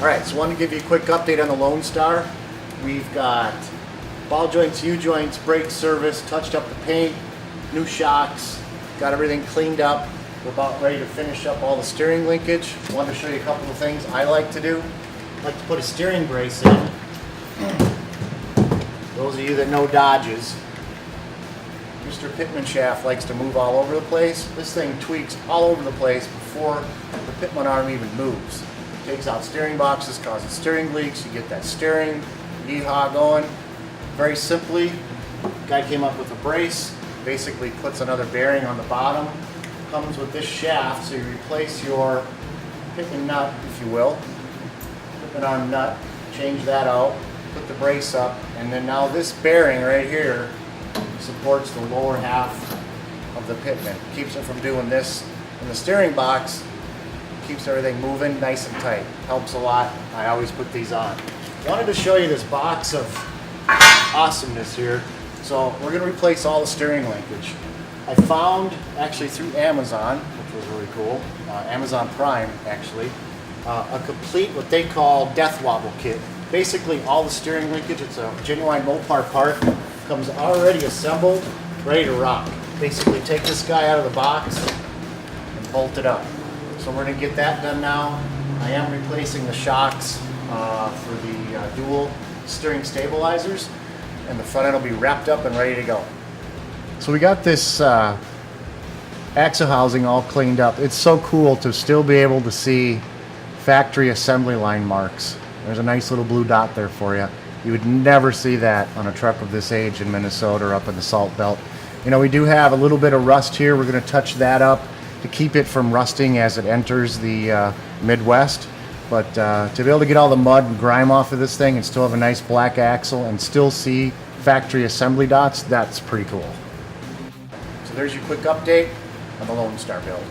Alright, so I wanted to give you a quick update on the Lone Star. We've got ball joints, U-joints, brake service, touched up the paint, new shocks, got everything cleaned up. We're about ready to finish up all the steering linkage. I wanted to show you a couple of things I like to do. I like to put a steering brace in. Those of you that know Dodges, Mr. Pitman shaft likes to move all over the place. This thing tweaks all over the place before the Pitman arm even moves. Takes out steering boxes, causes steering leaks, you get that steering yeehaw going. Very simply, the guy came up with a brace, basically puts another bearing on the bottom, comes with this shaft, so you replace your Pitman nut, if you will, Pitman arm nut, change that out, put the brace up, and then now this bearing right here supports the lower half of the Pitman. Keeps it from doing this in the steering box. Keeps everything moving nice and tight. Helps a lot. I always put these on. Wanted to show you this box of awesomeness here. So we're going to replace all the steering linkage. I found, actually through Amazon, which was really cool, Amazon Prime actually, a complete what they call death wobble kit. Basically all the steering linkage, it's a genuine Mopar part, comes already assembled, ready to rock. Basically take this guy out of the box and bolt it up. So we're going to get that done now. I am replacing the shocks for the dual steering stabilizers, and the front end will be wrapped up and ready to go. So we got this axle housing all cleaned up. It's so cool to still be able to see factory assembly line marks. There's a nice little blue dot there for you. You would never see that on a truck of this age in Minnesota or up in the Salt Belt. You know, we do have a little bit of rust here. We're going to touch that up to keep it from rusting as it enters the Midwest. But to be able to get all the mud and grime off of this thing and still have a nice black axle and still see factory assembly dots, that's pretty cool. So there's your quick update on the Lone Star build.